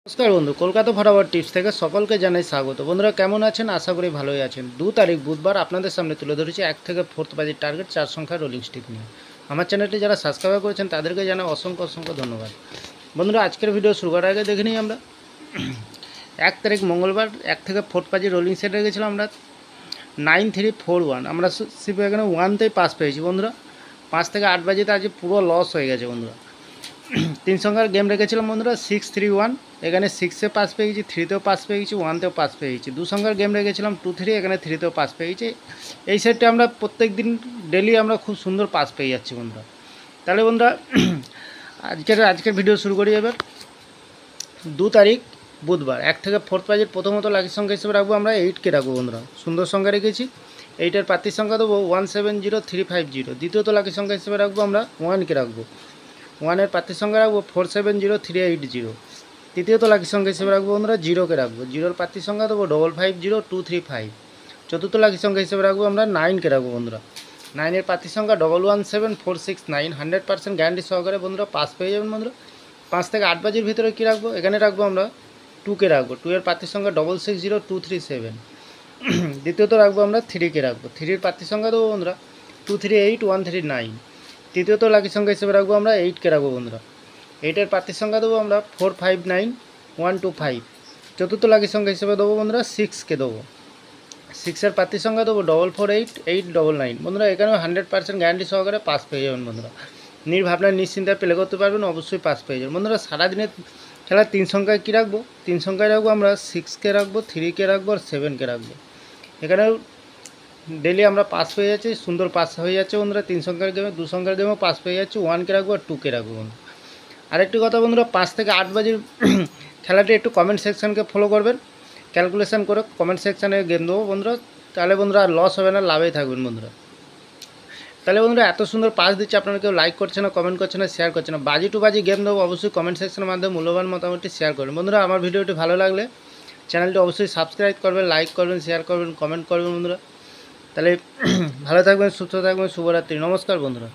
নমস্কার বন্ধু, Kolkata forward tips থেকে সকলকে জানাই স্বাগত। বন্ধুরা কেমন আছেন? আশা করি ভালোই আছেন। 2 তারিখ বুধবার আপনাদের সামনে তুলে ধরেছি 1 থেকে 4th বাজির টার্গেট 4 সংখ্যার রোলিং স্টিক নিয়ে। আমার চ্যানেলটি যারা সাবস্ক্রাইব করেছেন তাদেরকে জানাই অসংখ্য ধন্যবাদ। বন্ধুরা আজকের ভিডিও শুরু করার আগে দেখে নিই আমরা 1 তারিখ মঙ্গলবার 1 থেকে 4th বাজির রোলিং সেট রেখেছিলাম আমরা 9341। আমরা সিপে এখানে 1তেই পাস পেয়েছি বন্ধুরা। 5 থেকে 8 বাজিতে আজ পুরো লস হয়ে গেছে বন্ধুরা। 3 সংখ্যার গেম রেখেছিলাম বন্ধুরা 631, এখানে 6এ পাস পেয়ে গেছি, 3তেও পাস পেয়ে গেছি, 1তেও পাস পেয়ে গেছি। 2 সংখ্যার গেম রেখেছিলাম 23, এখানে 3তেও পাস পেয়ে গেছি। এই সেটটা আমরা প্রত্যেক দিন ডেলি আমরা খুব সুন্দর পাস পেয়ে যাচ্ছি বন্ধুরা। তাহলে বন্ধুরা আজকের ভিডিও শুরু করি। এবার 2 তারিখ বুধবার 1 থেকে 4th বাজির প্রথমত লাকি সংখ্যা হিসেবে রাখবো আমরা 8কে রাখবো বন্ধুরা। সুন্দর সংখ্যা রেখেছি। 8এর প্রার্থীর সংখ্যা দেবো 170350। দ্বিতীয়ত লাকি সংখ্যা হিসেবে রাখবো আমরা 1কে রাখবো। 1এর প্রার্থীর সংখ্যা রাখবো 470380। তৃতীয়ত লাকি সংখ্যা হিসেবে রাখবো বন্ধুরা 0কে রাখবো। 0এর প্রার্থীর সংখ্যা দেবো 550235। চতুর্থ লাকি সংখ্যা হিসেবে রাখবো আমরা 9কে রাখবো বন্ধুরা। 9এর প্রার্থীর সংখ্যা 117469। 100% গ্যারান্টি সহকারে বন্ধুরা পাস পেয়ে যাবেন বন্ধুরা। 5 থেকে 8 বাজির ভিতরে কী রাখবো? এখানে রাখবো আমরা 2কে রাখবো। 2এর প্রার্থীর সংখ্যা 660237। দ্বিতীয়ত রাখবো আমরা 3কে রাখবো। 3এর প্রার্থীর সংখ্যা দেবো বন্ধুরা 238139। তৃতীয়ত লাকি সংখ্যা হিসেবে রাখবো আমরা 8কে রাখবো বন্ধুরা। 8এর প্রার্থীর সংখ্যা দেবো আমরা 459125। চতুর্থ লাকি সংখ্যা হিসেবে দেবো বন্ধুরা 6কে দেবো। 6এর প্রার্থীর সংখ্যা দেবো 448899। বন্ধুরা এখানেও 100% গ্যারান্টি সহকারে পাস পেয়ে যাবেন বন্ধুরা। নির্ভাবনায় নিশ্চিন্তায় প্লে করতে পারবেন, অবশ্যই পাস পেয়ে যাবেন বন্ধুরা। সারাদিনের খেলার 3 সংখ্যায় কী রাখবো? 3 সংখ্যায় রাখবো আমরা 6কে রাখবো, 3কে রাখবো আর 7কে রাখবো। এখানেও ডেলি আমরা পাস পেয়ে যাচ্ছি, সুন্দর পাস হয়ে যাচ্ছে বন্ধুরা। 3 সংখ্যার গেমে 2 সংখ্যার গেমেও পাস পেয়ে যাচ্ছি। 1কে রাখবো আর 2কে রাখবো বন্ধু। আরেকটি কথা বন্ধুরা, 5 থেকে 8 বাজির খেলাটি একটু কমেন্ট সেকশানকে ফলো করবেন। ক্যালকুলেশন করে কমেন্ট সেকশানে গেম দেবো বন্ধুরা। তাহলে বন্ধুরা আর লস হবে না, লাভেই থাকবেন বন্ধুরা। তাহলে বন্ধুরা এত সুন্দর পাস দিচ্ছে, আপনারা কেউ লাইক করছে না, কমেন্ট করছে না, শেয়ার করছে না। বাজি টু বাজি গেম দেবো, অবশ্যই কমেন্ট সেকশনের মাধ্যমে মূল্যবান মতামতটি শেয়ার করবেন বন্ধুরা। আমার ভিডিওটি ভালো লাগলে চ্যানেলটি অবশ্যই সাবস্ক্রাইব করবেন, লাইক করবেন, শেয়ার করবেন, কমেন্ট করবেন বন্ধুরা। তাহলে ভালো থাকবেন, সুস্থ থাকবেন, শুভরাত্রি। নমস্কার বন্ধুরা।